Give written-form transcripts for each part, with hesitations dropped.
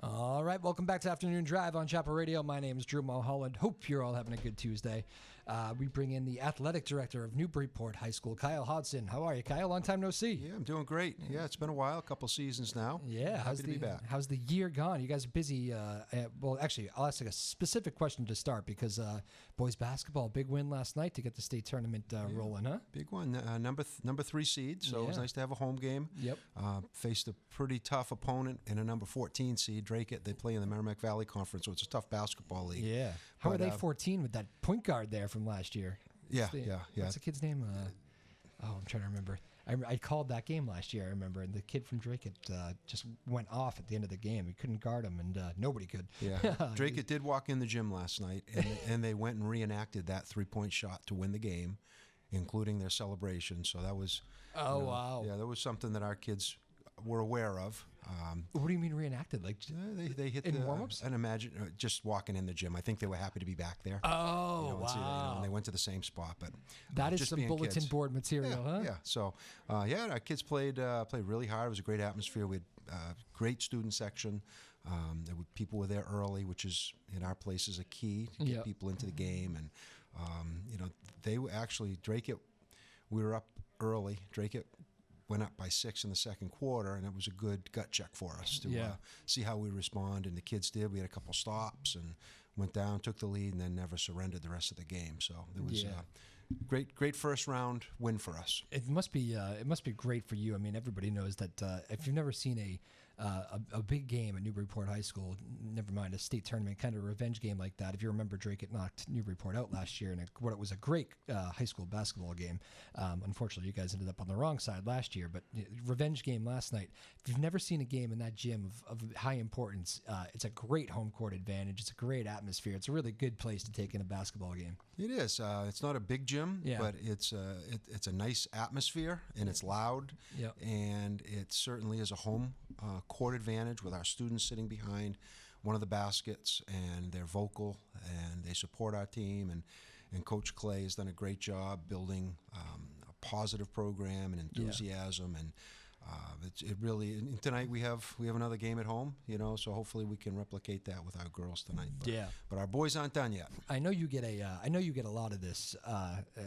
All right, welcome back to Afternoon Drive on Chapel Radio. My name is Drew Moholland. Hope you're all having a good Tuesday. We bring in the athletic director of Newburyport High School, Kyle Hodsdon. How are you, Kyle? Long time no see. Yeah, I'm doing great. Yeah, it's been a while, a couple seasons now. Yeah, happy to be back. How's the year gone? You guys are busy. Well, actually, I'll ask a specific question to start because boys basketball, big win last night to get the state tournament rolling, huh? Big one, number 3 seed. So it was nice to have a home game. Yep. Faced a pretty tough opponent in a number 14 seed, Drake. They play in the Merrimack Valley Conference, so it's a tough basketball league. Yeah. How are they 14 with that point guard there from last year? Yeah. What's the kid's name? I'm trying to remember. I called that game last year, I remember, and the kid from Drake just went off at the end of the game. We couldn't guard him, and nobody could. Yeah, Drake did walk in the gym last night, and they went and reenacted that three-point shot to win the game, including their celebration. So that was... wow. Yeah, that was something that our kids were aware of. What do you mean reenacted? Like they hit in the warm-ups? And imagine just walking in the gym. I think they were happy to be back there. Oh, wow! And they went to the same spot, but that is just some bulletin board material, huh? Yeah. So our kids played really hard. It was a great atmosphere. We had great student section. People were there early, which is in our place is a key to get people into the game. And they were actually we were up early. Drake went up by 6 in the second quarter, and it was a good gut check for us to see how we respond. And the kids did. We had a couple stops and went down, took the lead, and then never surrendered the rest of the game. So it was a great first round win for us. It must be great for you. I mean, everybody knows that if you've never seen a big game at Newburyport High School, never mind a state tournament kind of revenge game like that. If you remember, Drake had knocked Newburyport out last year in what it was a great high school basketball game. Unfortunately, you guys ended up on the wrong side last year, but revenge game last night. If you've never seen a game in that gym of high importance, it's a great home court advantage. It's a great atmosphere. It's a really good place to take in a basketball game. It is. It's not a big gym, but it's a nice atmosphere, and it's loud, and it certainly is a home court advantage with our students sitting behind one of the baskets, and they're vocal and they support our team, and Coach Clay has done a great job building a positive program and enthusiasm, and it really. And tonight we have another game at home, so hopefully we can replicate that with our girls tonight. But our boys aren't done yet. I know you get a lot of this.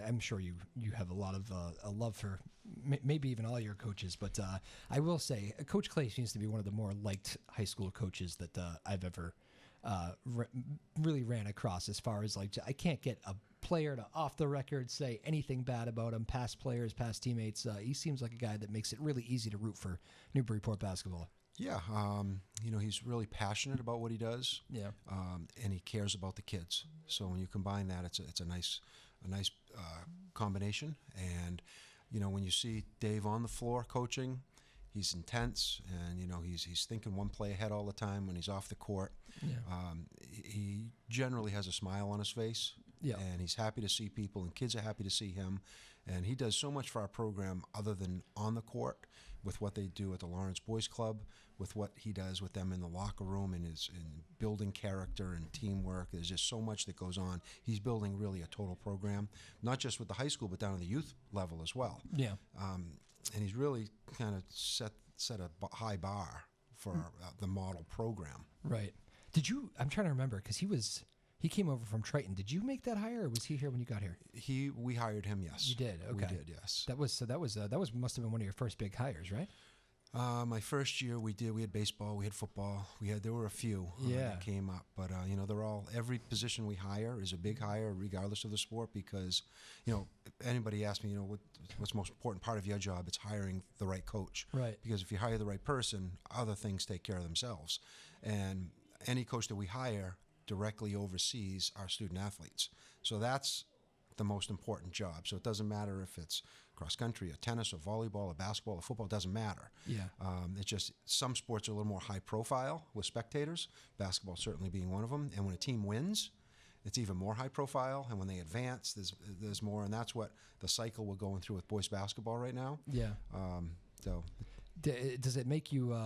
I'm sure you have a lot of a love for maybe even all your coaches. But I will say, Coach Clay seems to be one of the more liked high school coaches that I've ever really ran across. As far as I can't get a player to off the record say anything bad about him, past players, past teammates. He seems like a guy that makes it really easy to root for Newburyport basketball. Yeah, he's really passionate about what he does. Yeah, and he cares about the kids. So when you combine that, it's a nice combination. And when you see Dave on the floor coaching, he's intense, and he's thinking one play ahead all the time when he's off the court. He generally has a smile on his face, and he's happy to see people, and kids are happy to see him. And he does so much for our program other than on the court, with what they do at the Lawrence Boys Club, with what he does with them in the locker room, and in building character and teamwork. There's just so much that goes on. He's building really a total program, not just with the high school, but down to the youth level as well. And he's really kind of set a high bar for the model program. Right. I'm trying to remember, because he came over from Triton. Did you make that hire, or was he here when you got here? We hired him, yes. You did? Okay. We did, yes. That must have been one of your first big hires, right? My first year we had baseball, we had football, there were a few that came up, but every position we hire is a big hire regardless of the sport, because if anybody asks me what's the most important part of your job, it's hiring the right coach, right? Because if you hire the right person, other things take care of themselves, and any coach that we hire directly oversees our student athletes, so that's the most important job. So it doesn't matter if it's cross country or tennis or volleyball or basketball or football, it doesn't matter. It's just some sports are a little more high profile with spectators, basketball certainly being one of them, and when a team wins, it's even more high profile, and when they advance, there's more, and that's what the cycle we're going through with boys basketball right now. Does it make you?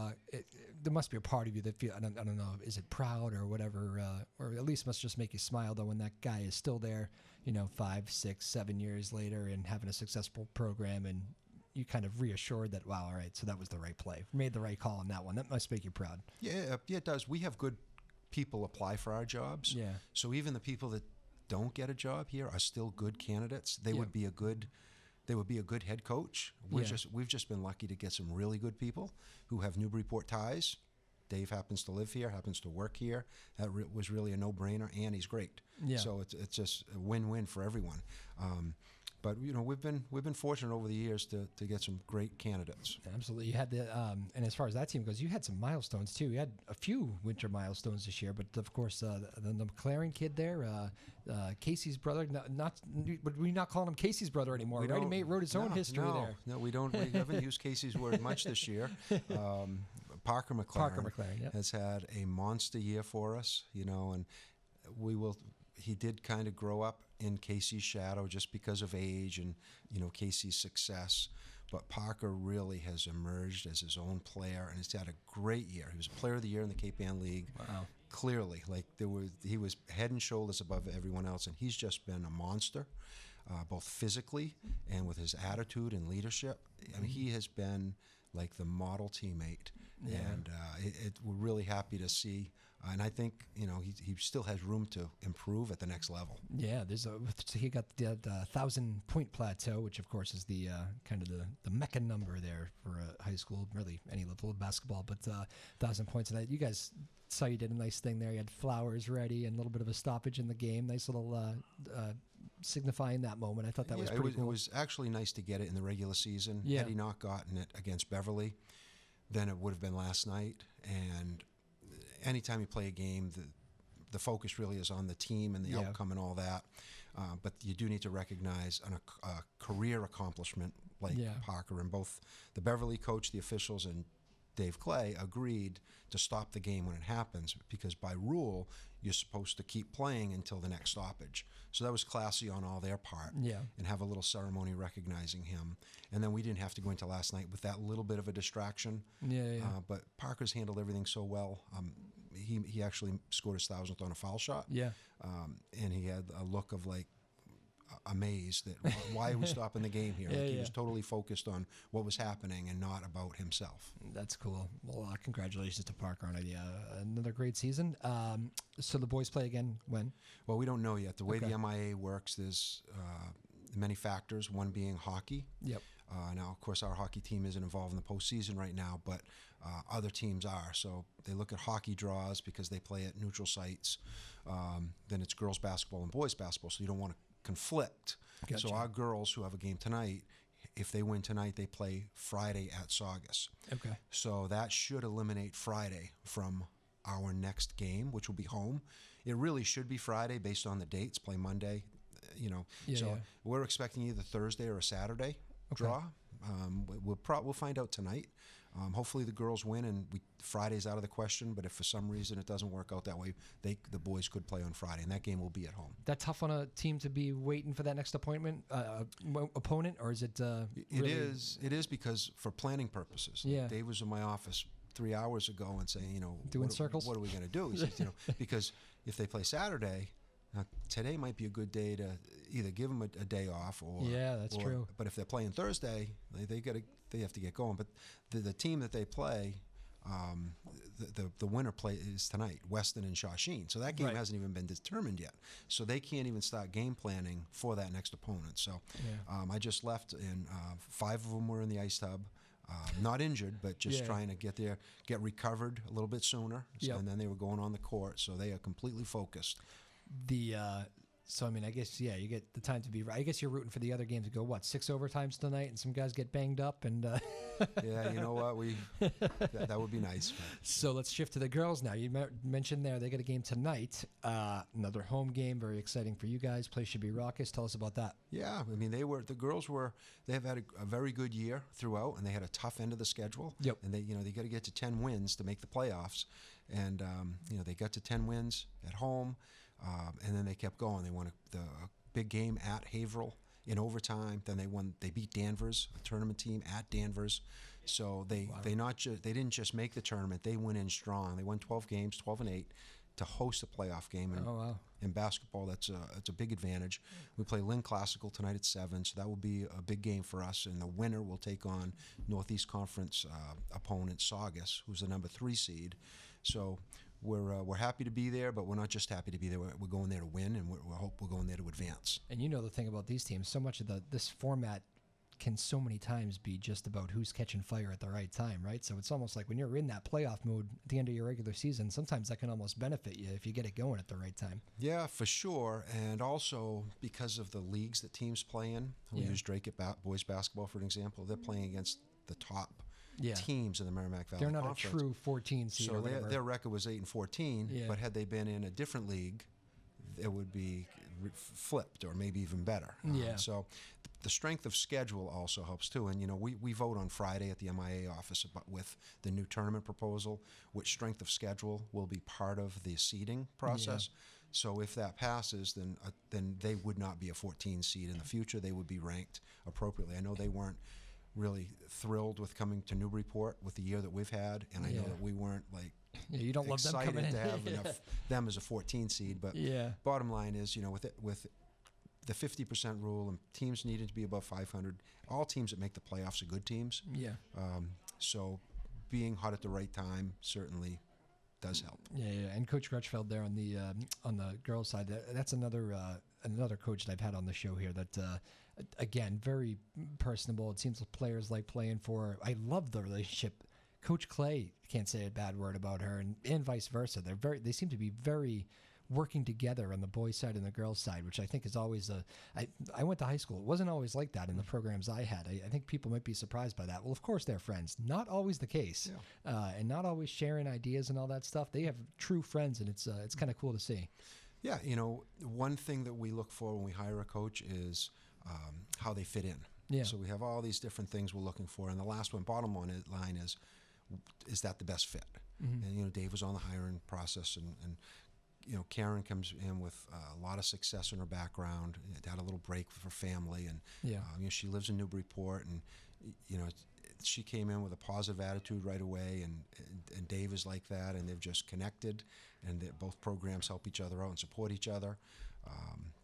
There must be a part of you that feel. I don't know. Is it proud or whatever, or at least must just make you smile though when that guy is still there. 5, 6, 7 years later and having a successful program, and you kind of reassured that, wow, all right, so that was the right play. Made the right call on that one. That must make you proud. Yeah, it does. We have good people apply for our jobs. Yeah. So even the people that don't get a job here are still good candidates. They would be a good head coach. We've just been lucky to get some really good people who have Newburyport ties. Dave happens to live here, happens to work here. That was really a no-brainer, and he's great. Yeah. So it's just a win-win for everyone. But we've been fortunate over the years to get some great candidates. Absolutely. You had the and as far as that team goes, you had some milestones too. You had a few winter milestones this year, but of course the McLaren kid there, Casey's brother. But we not calling him Casey's brother anymore. Right? He wrote his own history there. No, we don't. We haven't used Casey's word much this year. Parker McLaren has had a monster year for us, and he did kind of grow up in Casey's shadow just because of age and, Casey's success. But Parker really has emerged as his own player, and he's had a great year. He was Player of the Year in the Cape Ann League. Wow. Clearly, he was head and shoulders above everyone else, and he's just been a monster, both physically and with his attitude and leadership. I mean, he has been like the model teammate, and we're really happy to see. And I think he still has room to improve at the next level. Yeah, he got the 1,000-point plateau, which of course is the kind of the mecca number there for high school, really any level of basketball. But 1,000 points, and you guys saw you did a nice thing there. You had flowers ready and a little bit of a stoppage in the game. Nice little signifying that moment. I thought that was pretty cool. It was actually nice to get it in the regular season. Yeah. Had he not gotten it against Beverly, then it would have been last night. And anytime you play a game, the focus really is on the team and the outcome and all that. But you do need to recognize a career accomplishment like Parker, and both the Beverly coach, the officials, and Dave Clay agreed to stop the game when it happens, because by rule you're supposed to keep playing until the next stoppage. So that was classy on all their part, and have a little ceremony recognizing him. And then we didn't have to go into last night with that little bit of a distraction. But Parker's handled everything so well. He actually scored his 1,000th on a foul shot. And he had a look of like amazed that why are we stopping the game here? He was totally focused on what was happening and not about himself. That's cool. Well, congratulations to Parker on another great season. So the boys play again when? Well, we don't know yet. The way the MIA works, there's many factors, one being hockey. Now, of course, our hockey team isn't involved in the postseason right now, but other teams are. So they look at hockey draws because they play at neutral sites. Then it's girls basketball and boys basketball, so you don't want to conflict. Gotcha. So our girls who have a game tonight, if they win tonight, they play Friday at Saugus. So that should eliminate Friday from our next game, which will be home. It really should be Friday based on the dates. Play Monday, we're expecting either Thursday or a Saturday draw. We'll find out tonight. Hopefully the girls win and Friday's out of the question, but if for some reason it doesn't work out that way, the boys could play on Friday, and that game will be at home. That tough on a team to be waiting for that next opponent, or is it really? It is because for planning purposes. Dave was in my office 3 hours ago and saying, doing circles? What are we going to do? He says, because if they play Saturday, today might be a good day to either give them a day off or that's true. But if they're playing Thursday, they have to get going. But the team that they play, the winner play is tonight, Weston and Shawsheen. So that game hasn't even been determined yet. So they can't even start game planning for that next opponent. So I just left, and 5 of them were in the ice tub. Not injured, but just trying to get recovered a little bit sooner. And then they were going on the court. So they are completely focused. So I mean, I guess you get the time to be right. I guess you're rooting for the other games to go 6 overtimes tonight, and some guys get banged up, and yeah, you know what, that would be nice. So let's shift to the girls now. You mentioned they got a game tonight, another home game, very exciting for you guys. Place should be raucous. Tell us about that. Yeah, I mean the girls they have had a very good year throughout, and they had a tough end of the schedule. And they got to get to 10 wins to make the playoffs, and they got to 10 wins at home. And then they kept going. They won the big game at Haverhill in overtime. Then they beat Danvers, a tournament team at Danvers. So they didn't just make the tournament. They went in strong. They won 12 games, 12-8. to host a playoff game. And Oh, wow. in basketball, that's a big advantage. We play Lynn Classical tonight at 7, so that will be a big game for us. And the winner will take on Northeast Conference opponent Saugus, who's the number 3 seed. So we're happy to be there, but we're not just happy to be there. We're going there to win, and we're going there to advance. And you know the thing about these teams, so much of this format can so many times be just about who's catching fire at the right time, right? So it's almost like when you're in that playoff mode at the end of your regular season, sometimes that can almost benefit you if you get it going at the right time. Yeah, for sure. And also because of the leagues that teams play in, we use Drake at boys basketball for an example. They're playing against the top teams in the Merrimack Valley They're not Conference. a true 14 seed. So or whatever. their record was 8-14, but had they been in a different league, it would be flipped or maybe even better. So the strength of schedule also helps too. And, we vote on Friday at the MIA office with the new tournament proposal, which strength of schedule will be part of the seeding process. So if that passes, then they would not be a 14 seed in the future. They would be ranked appropriately. I know they weren't really thrilled with coming to Newburyport with the year that we've had, and I know that we weren't you don't love them coming in. to have them as a 14 seed. But bottom line is, with the 50% rule and teams needing to be above 500, all teams that make the playoffs are good teams. So being hot at the right time certainly does help. And Coach Crutchfeld there on the girls' side, that's another coach that I've had on the show here that again, very personable. It seems like players like playing for. I love the relationship. Coach Clay can't say a bad word about her, and vice versa. They seem to be very working together on the boys' side and the girls' side, which I think is always I went to high school. It wasn't always like that in the programs I had. I think people might be surprised by that. Well, of course they're friends. Not always the case, and not always sharing ideas and all that stuff. They have true friends, and it's kind of cool to see. Yeah, one thing that we look for when we hire a coach is how they fit in. So we have all these different things we're looking for, and the last one, bottom line is that the best fit? And Dave was on the hiring process, and Karen comes in with a lot of success in her background. Had a little break with her family, and she lives in Newburyport, and she came in with a positive attitude right away, and Dave is like that, and they've just connected, and both programs help each other out and support each other.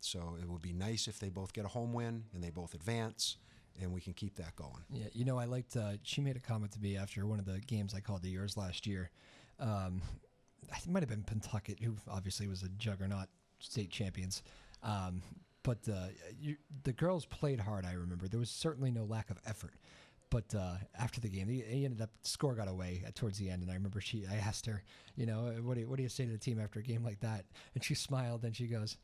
So it would be nice if they both get a home win and they both advance, and we can keep that going. Yeah, I liked. She made a comment to me after one of the games I called to yours last year. It might have been Pentucket, who obviously was a juggernaut, state champions. But the girls played hard, I remember. There was certainly no lack of effort. But after the game, he ended up, score got away towards the end. And I remember I asked her, what do you say to the team after a game like that? And she smiled and she goes,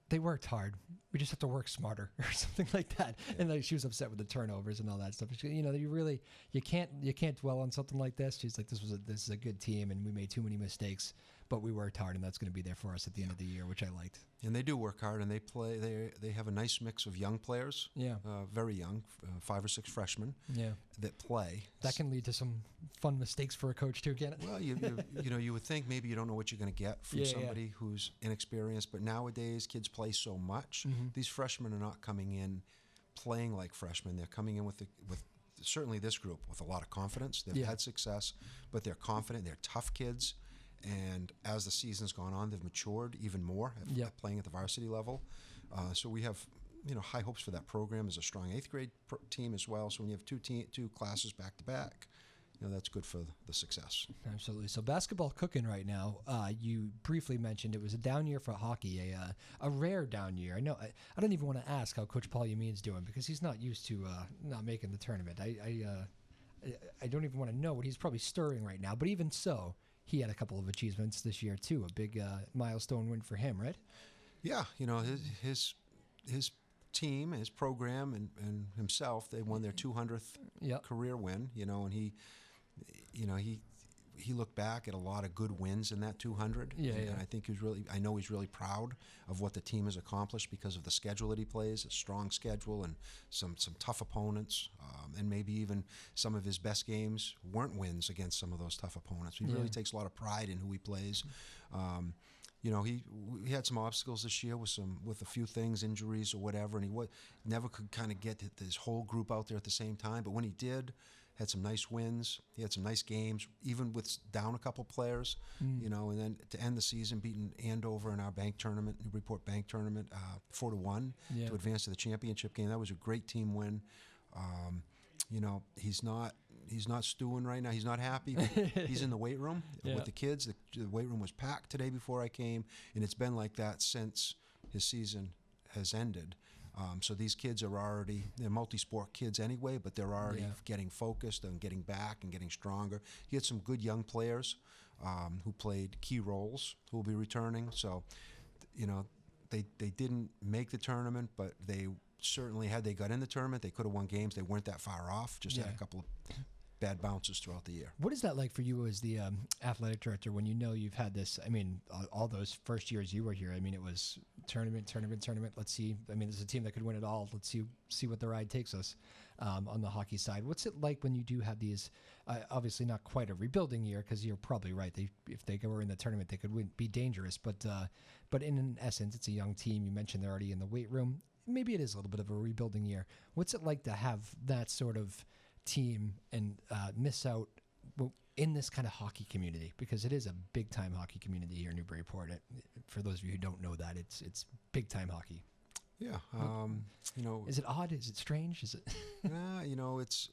they worked hard. We just have to work smarter, or something like that. And she was upset with the turnovers and all that stuff. She, you can't dwell on something like this. She's like, this is a good team, and we made too many mistakes, but we worked hard, and that's going to be there for us at the end of the year, which I liked. And they do work hard, and they play. They have a nice mix of young players. Very young, 5 or 6 freshmen. That play. That can lead to some fun mistakes for a coach too. Get it? Well, you would think maybe you don't know what you're going to get from somebody who's inexperienced, but nowadays kids play so much. These freshmen are not coming in playing like freshmen. They're coming in with certainly this group with a lot of confidence. They've had success, but they're confident. They're tough kids. And as the season's gone on, they've matured even more at playing at the varsity level. So we have high hopes for that program. As a strong 8th grade team as well. So when you have two classes back to back, that's good for the success. Absolutely. So basketball cooking right now. You briefly mentioned it was a down year for hockey, a rare down year. I know. I don't even want to ask how Coach Paul Yamin's doing because he's not used to not making the tournament. I don't even want to know what he's probably stirring right now. But even so, he had a couple of achievements this year too. A big milestone win for him, right? Yeah. His team, his program, and himself, they won their 200th career win. And he looked back at a lot of good wins in that 200. And I think I know he's really proud of what the team has accomplished because of the schedule that he plays, a strong schedule and some tough opponents, and maybe even some of his best games weren't wins against some of those tough opponents. He really takes a lot of pride in who he plays. He had some obstacles this year with a few things, injuries or whatever, and he never could kind of get his whole group out there at the same time. But when he did, had some nice wins. He had some nice games, even with down a couple players, you know. And then to end the season, beating Andover in our bank tournament, Newburyport bank tournament, 4-1 to advance to the championship game. That was a great team win. You know, he's not stewing right now. He's not happy. He's in the weight room with the kids. The weight room was packed today before I came, and it's been like that since his season has ended. So these kids are already, they're multi-sport kids anyway, but they're already getting focused and getting back and getting stronger. He had some good young players who played key roles who will be returning. So, you know, they didn't make the tournament, but they certainly, had they got in the tournament, they could have won games. They weren't that far off, just had a couple of bad bounces throughout the year. What is that like for you as the athletic director when you know you've had this? I mean, all those first years you were here, I mean, it was tournament. Let's see. I mean, there's a team that could win it all. Let's see what the ride takes us on the hockey side. What's it like when you do have these, obviously not quite a rebuilding year, because you're probably right. If they were in the tournament, they could be dangerous. But in essence, it's a young team. You mentioned they're already in the weight room. Maybe it is a little bit of a rebuilding year. What's it like to have that sort of team and miss out in this kind of hockey community, because it is a big time hockey community here in Newburyport. For those of you who don't know that, it's big time hockey. Yeah, you know, is it odd? Is it strange? Is it? You know, it's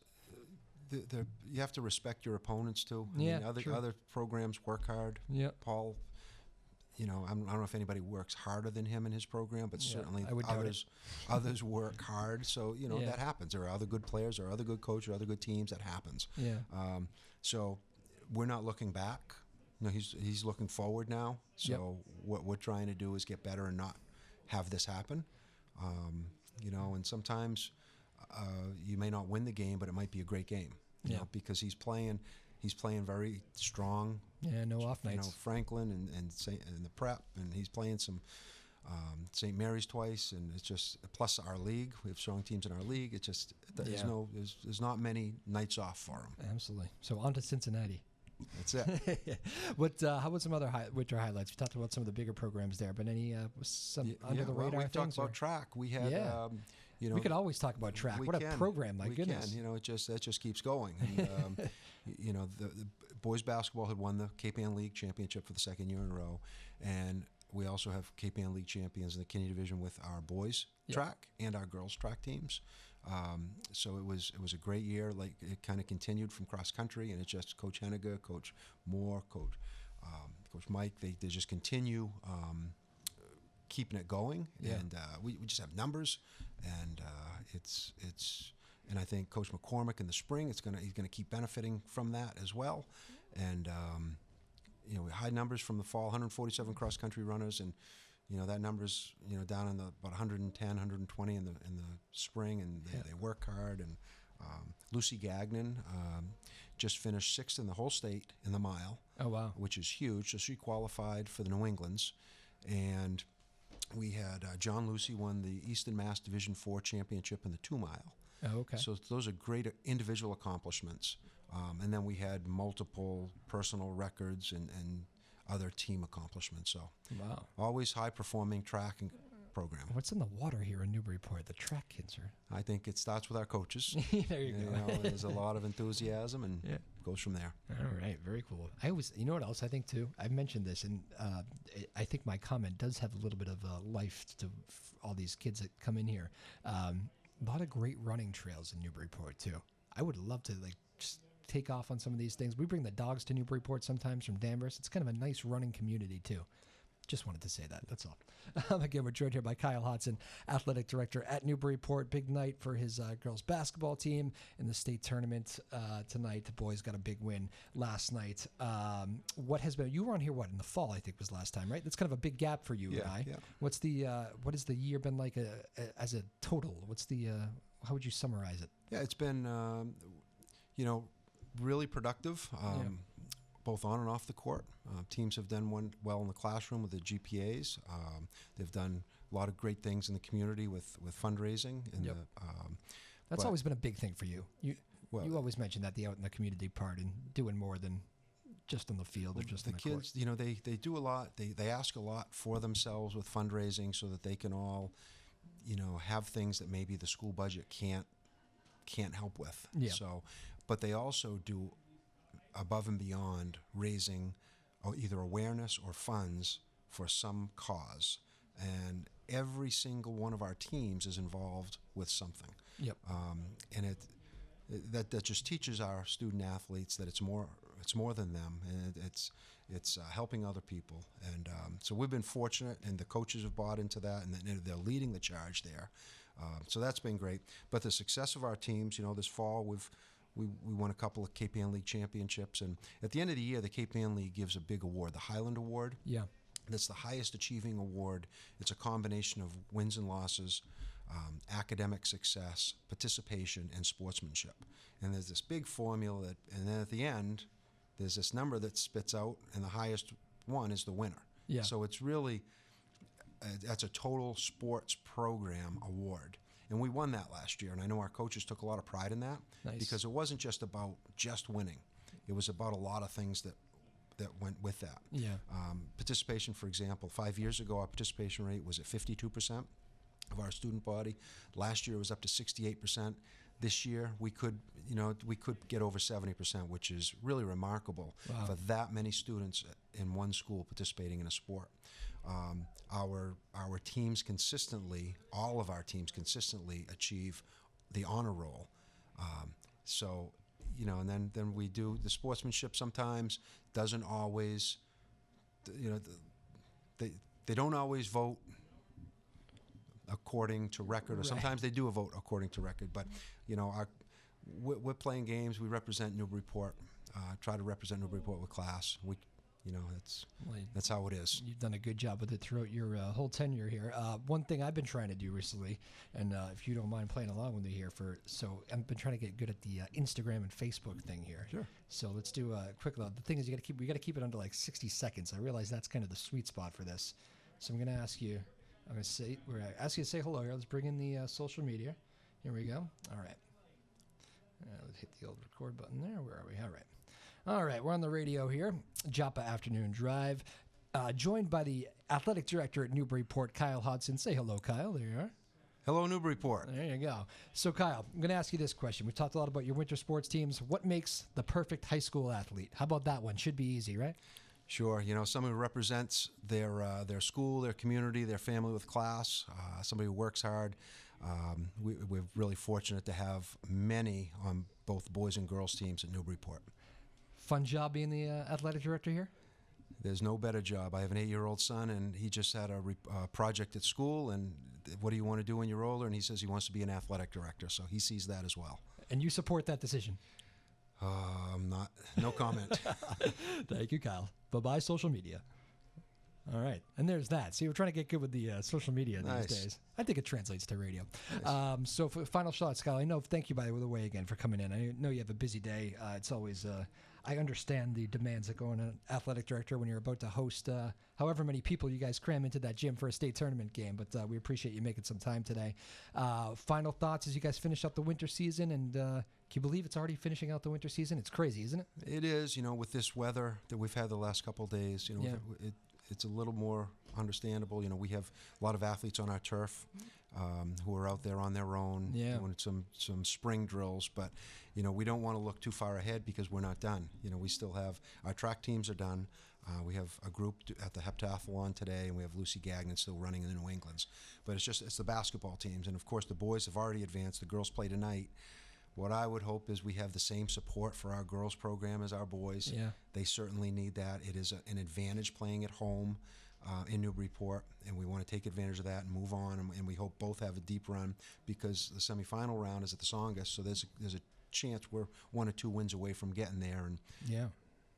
you have to respect your opponents too. I Yeah, mean, true. other programs work hard. Yeah, Paul, you know, I don't know if anybody works harder than him in his program, but certainly others work hard. So, you know, that happens. There are other good players, there are other good coaches, other good teams. That happens. Yeah. So we're not looking back. You know, he's looking forward now. So what we're trying to do is get better and not have this happen. You know, and sometimes you may not win the game, but it might be a great game. You know, because he's playing very strong. Yeah, no off nights. You know, Franklin and the prep, and he's playing some St. Mary's twice, and it's just, plus our league. We have strong teams in our league. It's just there's not many nights off for him. Absolutely. So on to Cincinnati. That's it. How about some other winter highlights? We talked about some of the bigger programs there, but any some under the radar we things? talked about track. We had. You know, we could always talk about track. What a program! My goodness. You know, that just keeps going. And, you know, the boys basketball had won the Cape Ann League championship for the second year in a row, and we also have Cape Ann League champions in the Kinney division with our boys track and our girls track teams. So it was a great year. Like, it kind of continued from cross country, and it's just Coach Henniger, Coach Moore, Coach Mike. They just continue keeping it going, and we just have numbers, and and I think Coach McCormick in the spring, he's gonna keep benefiting from that as well, and you know, high numbers from the fall, 147 cross country runners, and you know, that number's, you know, down in the about 110, 120 in the spring, and they work hard. And Lucy Gagnon just finished 6th in the whole state in the mile. Oh wow! Which is huge. So she qualified for the New Englands, and we had John Lucy won the Eastern Mass Division 4 championship in the 2 mile. Oh, okay. So those are great individual accomplishments. And then we had multiple personal records and other team accomplishments. So always high-performing track and program. What's in the water here in Newburyport? The track kids are... I think it starts with our coaches. There you go. Know, there's a lot of enthusiasm, and goes from there. All right, very cool. You know what else I think too? I've mentioned this, and I think my comment does have a little bit of life to all these kids that come in here. A lot of great running trails in Newburyport too. I would love to just take off on some of these things. We bring the dogs to Newburyport sometimes from Danvers. It's kind of a nice running community too. Just wanted to say that. That's all. Again, we're joined here by Kyle Hodsdon, athletic director at Newburyport. Big night for his girls basketball team in the state tournament tonight. The boys got a big win last night. You were on here in the fall, I think was last time, right? That's kind of a big gap for you and I. Yeah. What has the year been like as a total? How would you summarize it? Yeah, it's been really productive. Both on and off the court. Teams have done well in the classroom with the GPAs. They've done a lot of great things in the community with fundraising. That's always been a big thing for you. You always mention that, the out in the community part and doing more than just on the field or just on the kids, court. They do a lot. They ask a lot for themselves with fundraising so that they can all, have things that maybe the school budget can't help with. Yeah. So, but they also do above and beyond raising either awareness or funds for some cause. And every single one of our teams is involved with something. Yep. And that just teaches our student athletes that it's more than them, and it's helping other people. And so we've been fortunate, and the coaches have bought into that, and they're leading the charge there. So that's been great. But the success of our teams, this fall we won a couple of Cape Ann League championships, and at the end of the year, the Cape Ann League gives a big award, the Highland Award. Yeah. That's the highest achieving award. It's a combination of wins and losses, academic success, participation, and sportsmanship. And there's this big formula and then at the end, there's this number that spits out, and the highest one is the winner. Yeah. So it's really, that's a total sports program award. And we won that last year, and I know our coaches took a lot of pride in that. Nice. Because it wasn't just about just winning. It was about a lot of things that went with that. Yeah. Participation, for example, 5 years ago, our participation rate was at 52% of our student body. Last year, it was up to 68%. This year, we could get over 70%, which is really remarkable. Wow. For that many students in one school participating in a sport. Our teams consistently, all of our teams consistently achieve the honor roll. And then we do the sportsmanship. Sometimes doesn't always, they don't always vote according to record, or Right. sometimes they do a vote according to record. But we're playing games. We represent Newburyport. Try to represent Newburyport with class. That's how it is. You've done a good job with it throughout your whole tenure here. One thing I've been trying to do recently, and if you don't mind playing along with me here, I've been trying to get good at the Instagram and Facebook thing here. Sure. So let's do a quick load. The thing is, we got to keep it under like 60 seconds. I realize that's kind of the sweet spot for this. So I'm going to ask you. We're going to ask you to say hello here. Let's bring in the social media. Here we go. All right. Let's hit the old record button there. Where are we? All right. All right, we're on the radio here, Joppa Afternoon Drive, joined by the athletic director at Newburyport, Kyle Hodsdon. Say hello, Kyle. There you are. Hello, Newburyport. There you go. So, Kyle, I'm going to ask you this question. We've talked a lot about your winter sports teams. What makes the perfect high school athlete? How about that one? Should be easy, right? Sure. Someone who represents their school, their community, their family with class, somebody who works hard. We're really fortunate to have many on both boys and girls teams at Newburyport. Fun job being the athletic director here? There's no better job. I have an 8-year-old son, and he just had a project at school, and what do you want to do when you're older? And he says he wants to be an athletic director, so he sees that as well. And you support that decision? No comment. Thank you, Kyle. Bye-bye, social media. All right. And there's that. See, we're trying to get good with the social media Nice. these days. I think it translates to radio. Nice. So for final shots, Kyle, thank you, by the way, again, for coming in. I know you have a busy day. It's always, I understand the demands that go on an athletic director when you're about to host however many people you guys cram into that gym for a state tournament game. But we appreciate you making some time today. Final thoughts as you guys finish up the winter season. And can you believe it's already finishing out the winter season? It's crazy, isn't it? It is, with this weather that we've had the last couple of days, Yeah. It's a little more understandable. We have a lot of athletes on our turf who are out there on their own doing some spring drills. But, we don't want to look too far ahead because we're not done. We still have our track teams are done. We have a group at the heptathlon today, and we have Lucy Gagnon still running in the New Englands. But it's the basketball teams. And, of course, the boys have already advanced. The girls play tonight. What I would hope is we have the same support for our girls program as our boys. Yeah. They certainly need that. It is an advantage playing at home in Newburyport, and we want to take advantage of that and move on. And we hope both have a deep run because the semifinal round is at the Songus, so there's a chance we're 1 or 2 wins away from getting there. And Yeah.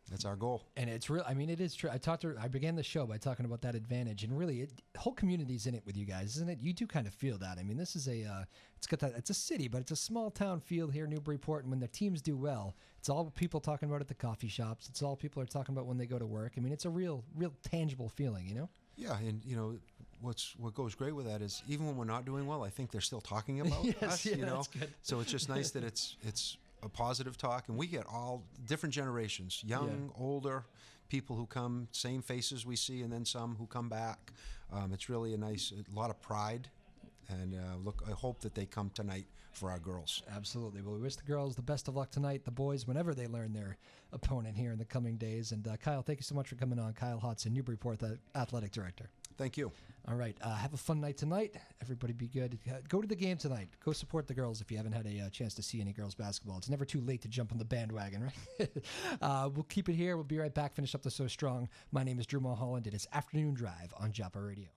that's our goal. And it's real. I mean, it is true. I began the show by talking about that advantage, and really, the whole community's in it with you guys, isn't it? You do kind of feel that. I mean, this is it's a city, but it's a small town feel here in Newburyport, and when their teams do well, it's all people talking about at the coffee shops. It's all people are talking about when they go to work. I mean, it's a real tangible feeling, Yeah, and what goes great with that is even when we're not doing well, I think they're still talking about us. That's good. So it's just nice that it's a positive talk, and we get all different generations, young, older, people who come, same faces we see, and then some who come back. It's really a lot of pride And I hope that they come tonight for our girls. Absolutely. Well, we wish the girls the best of luck tonight. The boys, whenever they learn their opponent here in the coming days. And Kyle, thank you so much for coming on. Kyle Hodsdon, Newburyport, the athletic director. Thank you. All right. Have a fun night tonight. Everybody be good. Go to the game tonight. Go support the girls if you haven't had a chance to see any girls basketball. It's never too late to jump on the bandwagon, right? We'll keep it here. We'll be right back. Finish up the So Strong. My name is Drew Moholland. It is Afternoon Drive on Joppa Radio.